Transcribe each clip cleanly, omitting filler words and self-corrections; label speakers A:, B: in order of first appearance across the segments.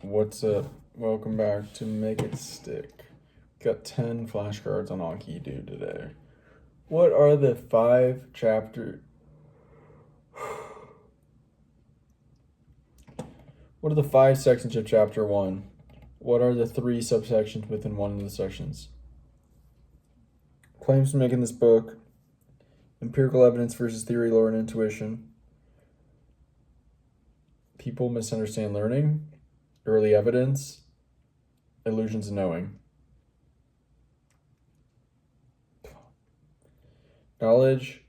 A: What's up? Welcome back to Make It Stick. Got 10 flashcards on Anki Dude today. What are the 5 chapter... What are the 5 sections of chapter 1? What are the 3 subsections within one of the sections? Claims to make in this book. Empirical evidence versus theory, lore, and intuition. People misunderstand learning. Early evidence. Illusions of knowing. Knowledge,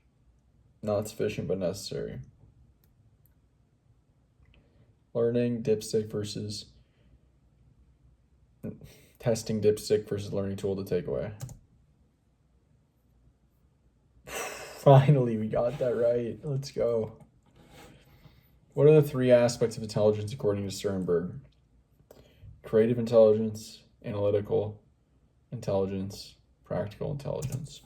A: not sufficient but necessary. Learning, dipstick versus... Testing dipstick versus learning tool to take away. Finally, we got that right. Let's go. What are the 3 aspects of intelligence according to Sternberg? Creative intelligence, analytical intelligence, practical intelligence.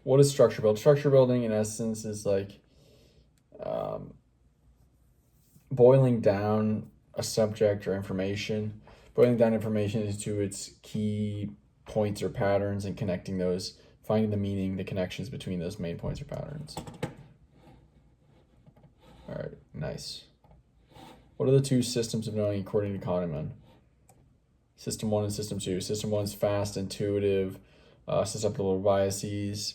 A: What is structure building? Structure building, in essence, is like boiling down a subject or information. Boiling down information into its key points or patterns and connecting those, finding the meaning, the connections between those main points or patterns. All right, nice. What are the 2 systems of knowing according to Kahneman? System 1 and System 2. System 1 is fast, intuitive, susceptible to biases,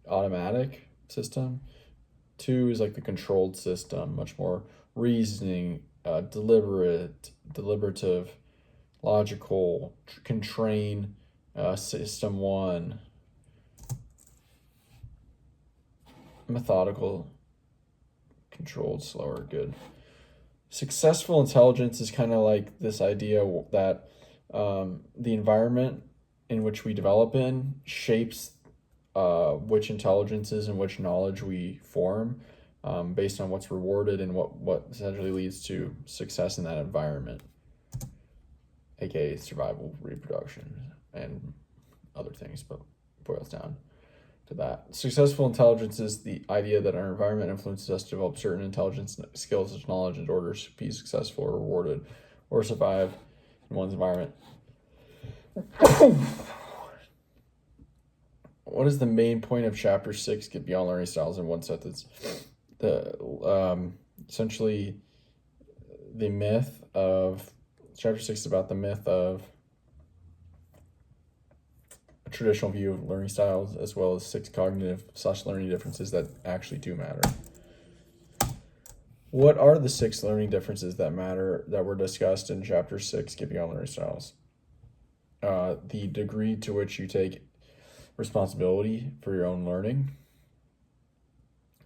A: automatic system. 2 is like the controlled system, much more reasoning, deliberative, logical, can train. System 1, methodical, controlled, slower, good. Successful intelligence is kind of like this idea that the environment in which we develop in shapes which intelligences and which knowledge we form based on what's rewarded and what essentially leads to success in that environment, aka survival, reproduction, and other things, but boils down to that. Successful intelligence is the idea that our environment influences us to develop certain intelligence skills such knowledge in order to be successful or rewarded or survive in one's environment. What is the main point of chapter 6? Get beyond learning styles in one sentence. Essentially the myth of chapter 6 is about the myth of a traditional view of learning styles, as well as 6 cognitive/learning differences that actually do matter. What are the 6 learning differences that matter that were discussed in chapter 6, Get Beyond Learning Styles? The degree to which you take responsibility for your own learning,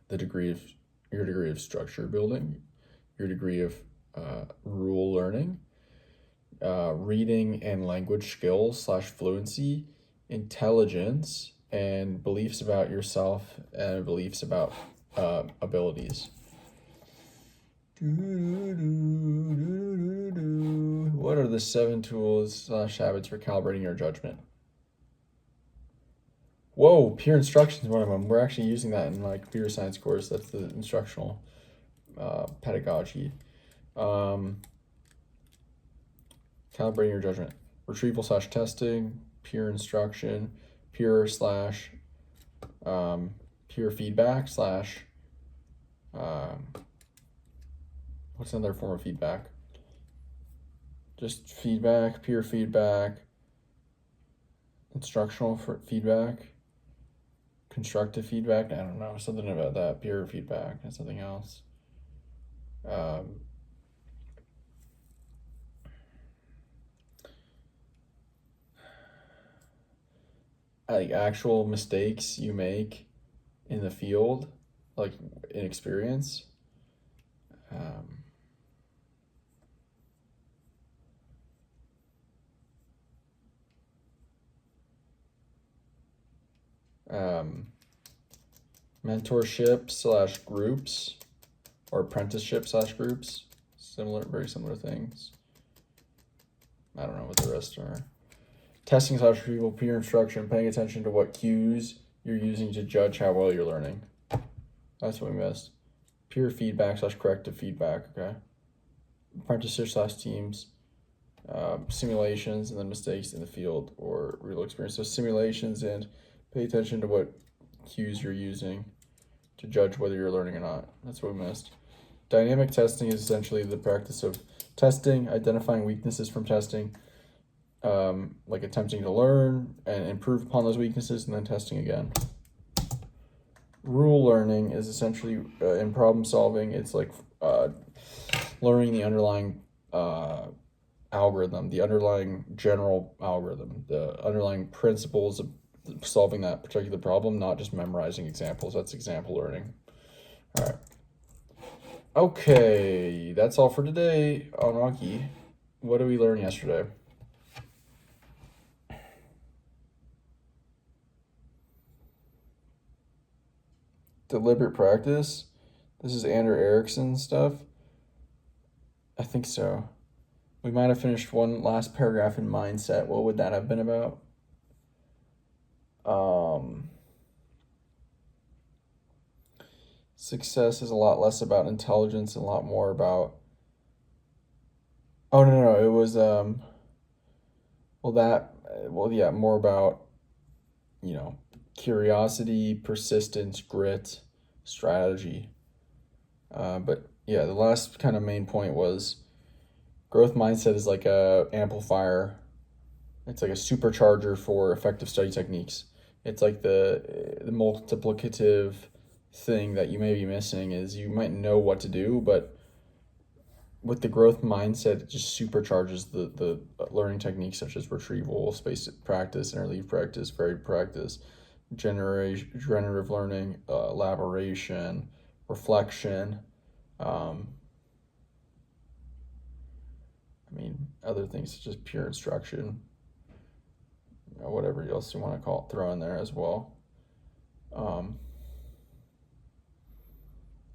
A: your degree of structure building, your degree of rule learning, reading and language skills/fluency, intelligence, and beliefs about yourself and beliefs about abilities. What are the 7 tools/habits for calibrating your judgment? Whoa, peer instruction is one of them. We're actually using that in my computer science course. That's the instructional pedagogy. Calibrating your judgment. Retrieval/testing, peer instruction, peer feedback slash what's another form of feedback? Just feedback, peer feedback, instructional feedback, constructive feedback. I don't know, something about that. Peer feedback and something else. Like actual mistakes you make in the field, like in experience. Mentorship/groups or apprenticeship/groups, very similar things. I don't know what the rest are. Testing/retrieval, peer instruction, paying attention to what cues you're using to judge how well you're learning. That's what we missed. Peer feedback / corrective feedback. Okay. Apprenticeship / teams. Simulations and then mistakes in the field or real experience. So simulations, and pay attention to what cues you're using to judge whether you're learning or not. That's what we missed. Dynamic testing is essentially the practice of testing, identifying weaknesses from testing, like attempting to learn and improve upon those weaknesses and then testing again. Rule learning is essentially in problem solving, it's like learning the underlying algorithm, the underlying general algorithm, the underlying principles of solving that particular problem, not just memorizing examples. That's example learning. All right. Okay, that's all for today on Anki. What did we learn yesterday? Deliberate practice. This is Andrew Erickson stuff. I think so. We might have finished one last paragraph in mindset. What would that have been about? Success is a lot less about intelligence and a lot more about. Oh no, it was more about, curiosity, persistence, grit, strategy. But yeah, the last kind of main point was growth mindset is like a amplifier. It's like a supercharger for effective study techniques. It's like the multiplicative thing that you may be missing is you might know what to do, but with the growth mindset, it just supercharges the learning techniques such as retrieval, spaced practice, interleave practice, varied practice, generative learning, elaboration, reflection. Other things such as pure instruction, whatever else you want to call it, throw in there as well.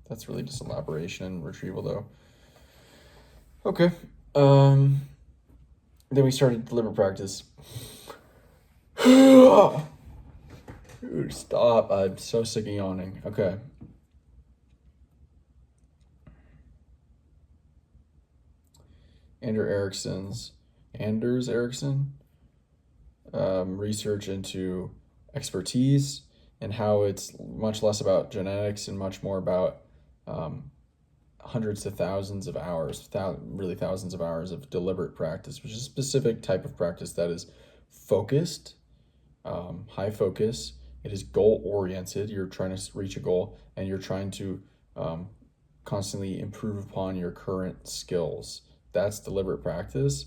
A: That's really just elaboration and retrieval though. Okay. Then we started deliberate practice. Dude, stop. I'm so sick of yawning. Okay. Anders Erickson, research into expertise and how it's much less about genetics and much more about hundreds of thousands of hours, really thousands of hours of deliberate practice, which is a specific type of practice that is focused, high focus. It is goal oriented. You're trying to reach a goal and you're trying to constantly improve upon your current skills. That's deliberate practice.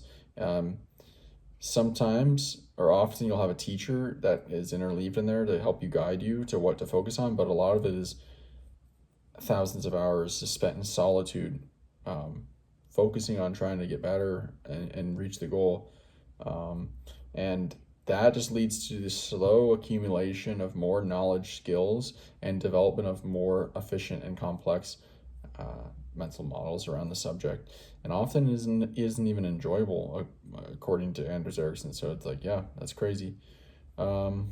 A: Sometimes or often you'll have a teacher that is interleaved in there to help you guide you to what to focus on, but a lot of it is thousands of hours spent in solitude, focusing on trying to get better and reach the goal. And that just leads to the slow accumulation of more knowledge, skills, and development of more efficient and complex mental models around the subject, and often isn't even enjoyable, according to Anders Erickson. So it's like, yeah, that's crazy. So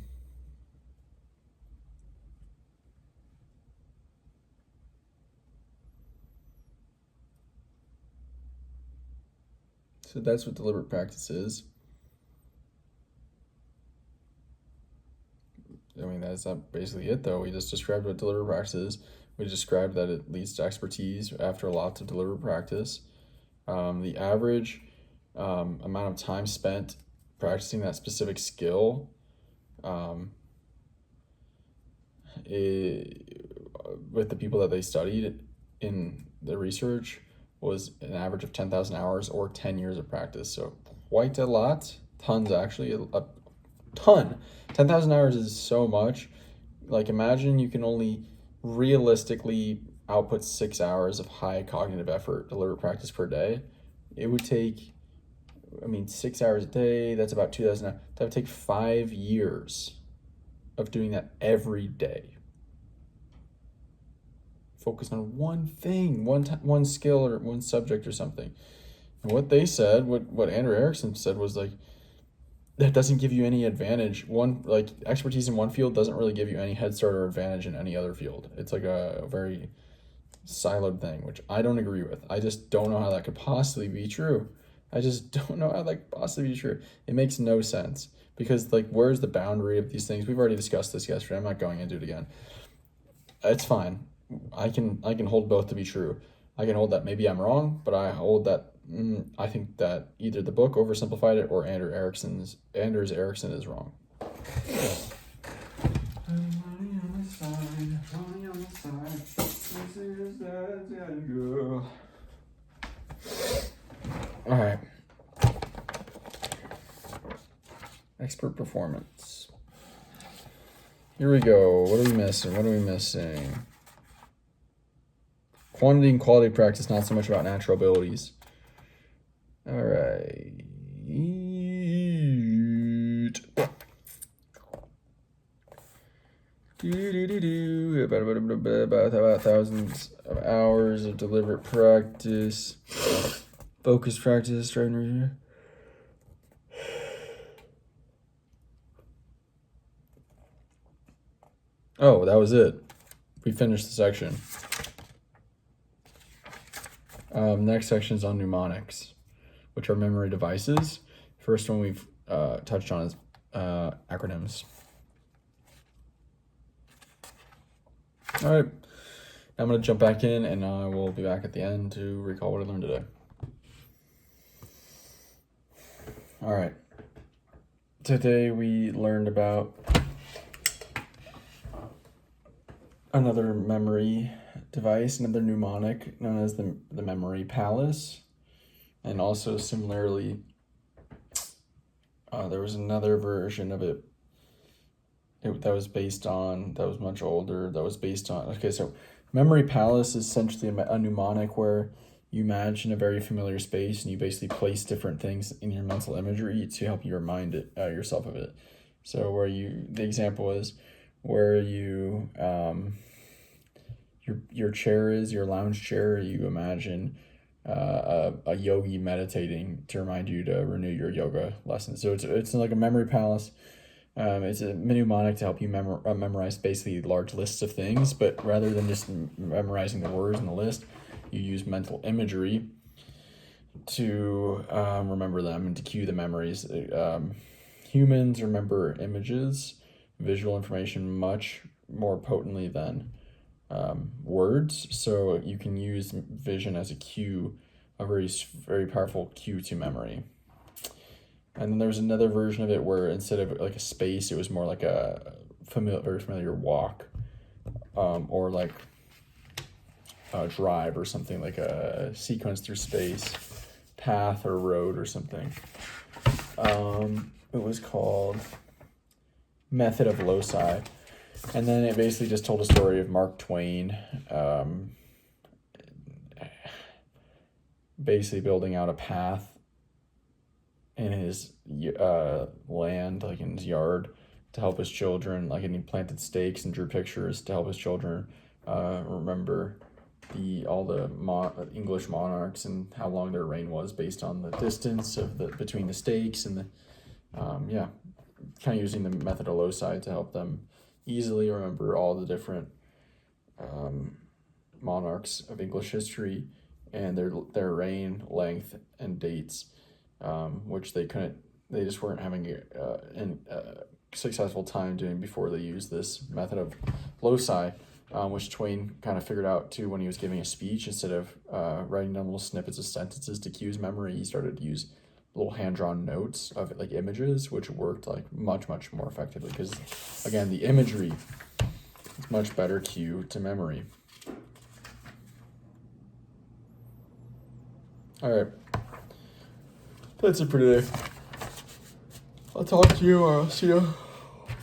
A: that's what deliberate practice is. That's not basically it, though. We just described what deliberate practice is. We described that it leads to expertise after lots of deliberate practice. The average amount of time spent practicing that specific skill with the people that they studied in the research was an average of 10,000 hours or 10 years of practice. So quite a lot. Tons, actually. A ton. 10,000 hours is so much. Like, imagine you can only realistically output 6 hours of high cognitive effort deliberate practice per day. It would take 6 hours a day, that's about 2,000 hours. That would take 5 years of doing that every day. Focus on one thing, one skill or one subject or something. And what they said, what Andrew Erickson said was like, that doesn't give you any advantage. One, like, expertise in one field doesn't really give you any head start or advantage in any other field. It's like a very siloed thing, which I don't agree with. I just don't know how that could possibly be true. I just don't know how that could possibly be true. It makes no sense because, like, where's the boundary of these things? We've already discussed this yesterday. I'm not going into it again. It's fine. I can hold both to be true. I can hold that maybe I'm wrong, but I hold that I think that either the book oversimplified it or Anders Ericsson is wrong. All right. Expert performance. Here we go. What are we missing? Quantity and quality practice, not so much about natural abilities. All right. About thousands of hours of deliberate practice, focused practice, trying to review. Oh, that was it. We finished the section. Next section is on mnemonics, which are memory devices. First one we've touched on is acronyms. All right, I'm going to jump back in and I will be back at the end to recall what I learned today. All right, today we learned about another memory device, another mnemonic known as the memory palace. And also similarly, there was another version of it that was much older, okay, so memory palace is essentially a mnemonic where you imagine a very familiar space and you basically place different things in your mental imagery to help you remind yourself of it. So the example is where you your chair is your lounge chair. You imagine a yogi meditating to remind you to renew your yoga lesson. So it's like a memory palace. It's a mnemonic to help you memorize basically large lists of things, but rather than just memorizing the words in the list, you use mental imagery to remember them and to cue the memories. Humans remember images, visual information much more potently than words, so you can use vision as a cue, a very, very powerful cue to memory. And then there's another version of it where instead of like a space, it was more like a very familiar walk, or like a drive or something, like a sequence through space, path or road or something. It was called Method of Loci. And then it basically just told a story of Mark Twain, basically building out a path in his land, like in his yard, to help his children. Like, and he planted stakes and drew pictures to help his children remember all the English monarchs and how long their reign was based on the distance between the stakes and the kind of using the method of loci to help them easily remember all the different monarchs of English history and their reign length and dates, which they just weren't having a successful time doing before they used this method of loci, which Twain kind of figured out too when he was giving a speech. Instead of writing down little snippets of sentences to cue his memory, he started to use little hand-drawn notes of like images, which worked like much more effectively because, again, the imagery is much better cue to memory. All right, that's it for today. I'll talk to you. See you.